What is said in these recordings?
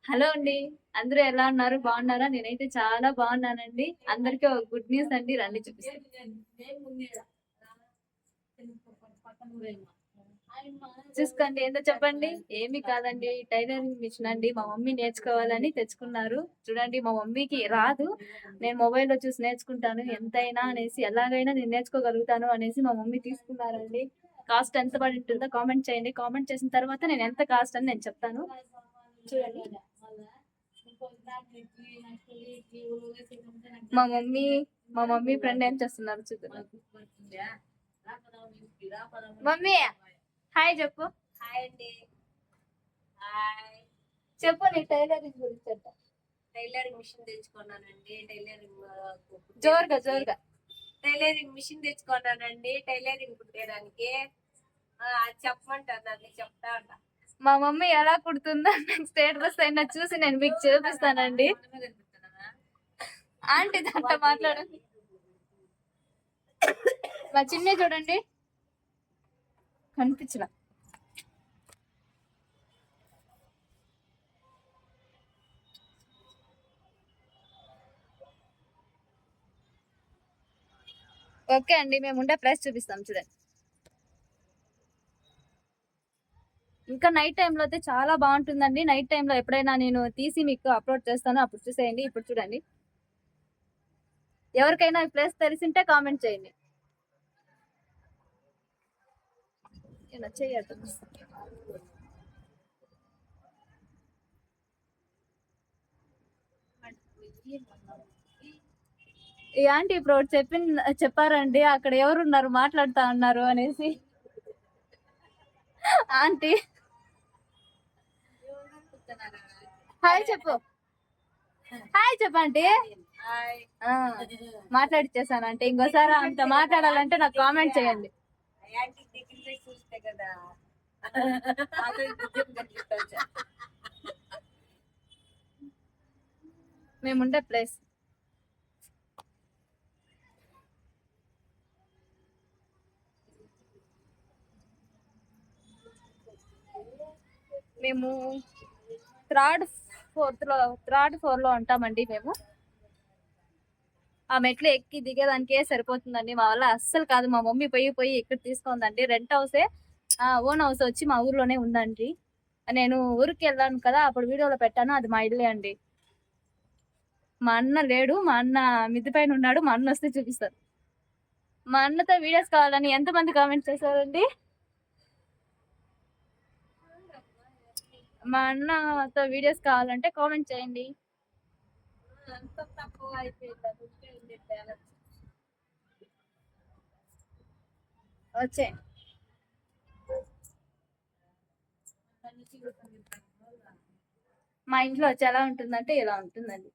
Hello అండి. అందరూ ఎలా ఉన్నారు? బాగున్నారా? నేనైతే చాలా బాగున్నానండి. అందరికీ ఒక గుడ్ న్యూస్ అండి. రండి చూపిస్తాను. చూసుకోండి. ఏంటో చెప్పండి? ఏమి కాదండి. టైలరింగ్ మిషన్ అండి. మా మమ్మీ నేర్చుకోవాలని తెచ్చుకున్నారు. చూడండి, మా మమ్మీకి రాదు. నేను మొబైల్‌లో చూసి నేర్చుకుంటాను. ఎంతైనా అనేసి, ఎలాగైనా నేను నేర్చుకోగలుగుతాను అనేసి మా మమ్మీ తీసుకున్నారండి. కాస్ట్ ఎంత పడి ఉంటుందో కామెంట్ చేయండి. కామెంట్ చేసిన తర్వాత నేను ఎంత కాస్ట్ అని నేను చెప్తాను. చూడండి. మా మమ్మీ మా మమ్మీ ఫ్రెండ్ ఏం చేస్తున్నారు చూద్దాం. మమ్మీ హాయ్ చెప్పు. హాయ్ అండి. హాయ్. చెప్పు నీ టైలరింగ్ గురించి అంట. టైలరింగ్ మిషన్ తెచ్చుకున్నానండి. జోరుగా టైలరింగ్ మిషన్ తెచ్చుకున్నానండి. టైలరింగ్ కుట్టేదానికి చెప్పమంటారు. అది చెప్తా అంట. మా మమ్మీ ఎలా కుడుతుందో స్టేటస్ అయినా చూసి నేను మీకు చూపిస్తానండి. ఆంటీ దాంట్లో మాట్లాడండి. మా చిన్న చూడండి, కనిపించలా. ఓకే అండి, మేము ఉండే ప్లేస్ చూపిస్తాం చూడండి. ఇంకా నైట్ టైంలో అయితే చాలా బాగుంటుందండి. నైట్ టైంలో ఎప్పుడైనా నేను తీసి మీకు అప్లోడ్ చేస్తాను, అప్పుడు చూసేయండి. ఇప్పుడు చూడండి, ఎవరికైనా ఈ ప్లేస్ తెలిసింటే కామెంట్ చేయండి. ఈ ఆంటీ ఇప్పుడు చెప్పారండి, అక్కడ ఎవరున్నారు మాట్లాడుతా ఉన్నారు అనేసి. ఆంటీ హాయ్ చెప్పు. హాయ్ చెప్పండి. మాట్లాడిచ్చేసానంటే ఇంకోసారి అంత మాట్లాడాలంటే నాకు కామెంట్ చేయండి. చూస్తే కదా మేముండే ప్లేస్ మేము థర్డ్ ఫ్లోర్ లో ఉంటామండి. మేము ఆ మెట్లు ఎక్కి దిగేదానికే సరిపోతుందండి. మా వల్ల అస్సలు కాదు. మా మమ్మీ పోయి ఇక్కడ తీసుకుందండి. రెంట్ హౌసే, ఓన్ హౌస్ వచ్చి మా ఊర్లోనే ఉందండి. నేను ఊరికి వెళ్ళాను కదా, అప్పుడు వీడియోలో పెట్టాను. అది మా ఇల్లే అండి. మా అన్న లేడు, మా అన్న మిద్ది పైన ఉన్నాడు. మా అన్న వస్తే చూపిస్తారు. మా అన్నతో వీడియోస్ కావాలని ఎంతమంది కామెంట్ చేశారండి? మా అన్నతో వీడియోస్ కావాలంటే కామెంట్ చేయండి. అంత తక్కువ అయిపోయింది. వచ్చే మా ఇంట్లో వచ్చి ఎలా ఉంటుందంటే ఇలా ఉంటుందండి.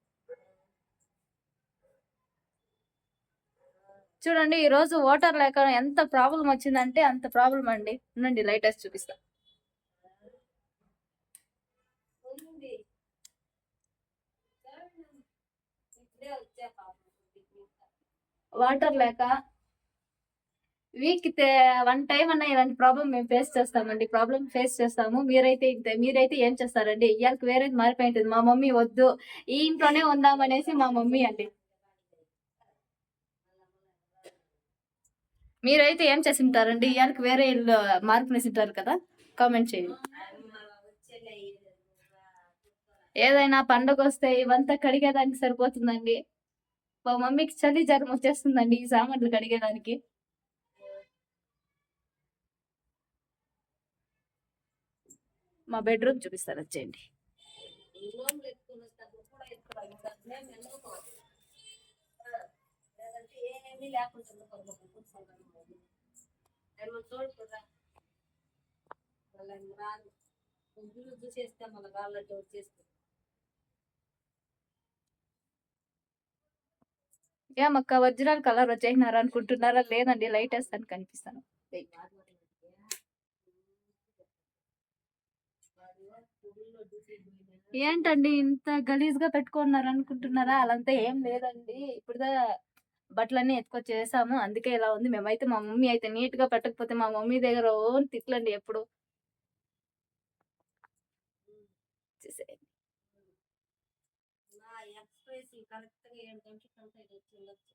చూడండి, ఈ రోజు వాటర్ లేక ఎంత ప్రాబ్లం వచ్చిందంటే అంత ప్రాబ్లం అండి. ఉండండి, లైట్ వేసి చూపిస్తా. వాటర్ లేక వీక్ 1 టైం అన్న ఇలాంటి ప్రాబ్లం మేము ఫేస్ చేస్తామండి. ప్రాబ్లం ఫేస్ చేస్తాము. మీరైతే ఏం చేస్తారండి? ఇవాళకి వేరేది మారిపోయి ఉంటుంది. మా మమ్మీ వద్దు, ఈ ఇంట్లోనే ఉందామనేసి మా మమ్మీ అండి. మీరైతే ఏం చేసి ఉంటారండి? ఇవాళకి వేరే ఇల్లు మార్పునేసి ఉంటారు కదా, కామెంట్ చేయండి. ఏదైనా పండుగ వస్తే ఇవంతా కడిగేదానికి సరిపోతుందండి. మా మమ్మీకి చలి జ్వరం వచ్చేస్తుందండి ఈ సామాన్లు కడిగేదానికి. మా బెడ్రూమ్ చూపిస్తారు, వచ్చేయండి. చేస్తే మన వాళ్ళతో వచ్చేస్తే ఏమక్క ఒరిజినల్ కలర్ వచ్చేసినారా అనుకుంటున్నారా? లేదండి, లైట్ వేస్తాను కనిపిస్తాను. ఏంటండి ఇంత గలీజ్ గా పెట్టుకున్నారు అనుకుంటున్నారా? అలంతా ఏం లేదండి. ఇప్పుడు బట్టలన్నీ ఎత్తుకొచ్చేసాము, అందుకే ఇలా ఉంది. మేమైతే మా మమ్మీ అయితే నీట్ గా పెట్టకపోతే మా మమ్మీ దగ్గర ఓన్ తిట్లండి ఎప్పుడు. కరెక్ట్ గా 7 గంటలకంతా ఇది వచ్చి ఉండొచ్చు.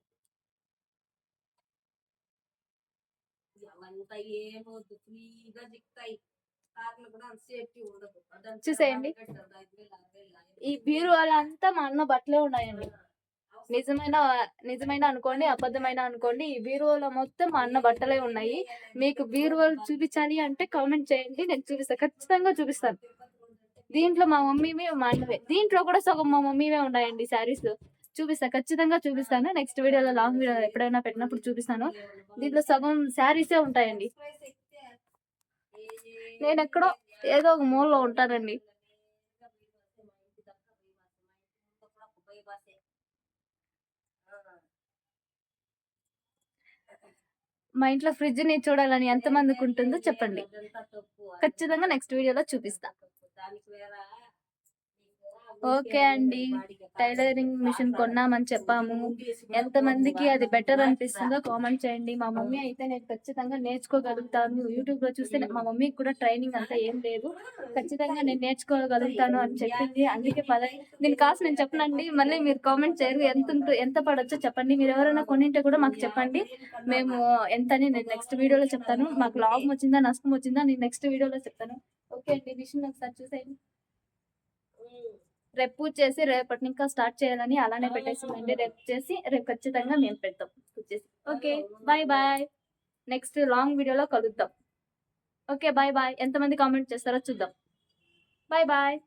అవంతా ఏమొద్దు, ఫ్రీగా జిక్తాయి. కార్లు కూడా అంత సేఫ్టీ ఉండదు. అదంతా చూసేయండి. 5,000, 6,000, 5,000. ఈ బీరువాలో అంతా మా అన్న బట్టలే ఉన్నాయండి. నిజమైన అనుకోండి, అబద్ధమైన అనుకోండి, ఈ బీరువాలో మొత్తం మా అన్న బట్టలే ఉన్నాయి. మీకు బీరువాలు చూపించాలి అంటే కామెంట్ చేయండి, నేను చూపిస్తాను, ఖచ్చితంగా చూపిస్తాను. దీంట్లో మా మమ్మీవి మా అన్నవే, దీంట్లో కూడా సగం మా మమ్మీవే ఉన్నాయండి శారీస్. చూపిస్తాను, ఖచ్చితంగా చూపిస్తాను. నెక్స్ట్ వీడియోలో లాంగ్ వీడియో ఎప్పుడైనా పెట్టినప్పుడు చూపిస్తాను. దీంట్లో సగం శారీసే ఉంటాయండి. నేను ఎక్కడో ఏదో ఒక మూలలో ఉంటానండి. మా ఇంట్లో ఫ్రిడ్జ్ ని చూడాలని ఎంత మందికి ఉంటుందో చెప్పండి, ఖచ్చితంగా నెక్స్ట్ వీడియోలో చూపిస్తా. ఓకే అండి, టైలరింగ్ మిషన్ కొన్నామని చెప్పాము. ఎంత మందికి అది బెటర్ అనిపిస్తుందో కామెంట్ చేయండి. మా మమ్మీ అయితే నేను ఖచ్చితంగా నేర్చుకోగలుగుతాను. యూట్యూబ్ లో చూస్తే మా మమ్మీకి కూడా ట్రైనింగ్ అంతా ఏం లేదు, ఖచ్చితంగా నేను నేర్చుకోగలుగుతాను అని చెప్పింది. అందుకే దీని కాస్ట్ నేను చెప్పనండి, మళ్ళీ మీరు కామెంట్ చేయరు. ఎంత పడొచ్చో చెప్పండి. మీరు ఎవరైనా కొనింటే కూడా మాకు చెప్పండి, మేము ఎంతని నేను నెక్స్ట్ వీడియోలో చెప్తాను. మాకు లాభం వచ్చిందా నష్టం వచ్చిందా నేను నెక్స్ట్ వీడియోలో చెప్తాను. ఓకే అండి, మిషన్ ఒకసారి చూసేయండి. రేపు పూజ చేసి రేపటి ఇంకా స్టార్ట్ చేయాలని అలానే పెట్టేసిందండి. రేపు ఖచ్చితంగా మేము పెడతాం పూజ చేసి. Okay, bye bye. Next long వీడియోలో కలుద్దాం. Okay, bye bye. ఎంతమంది కామెంట్ చేస్తారో చూద్దాం. Bye bye.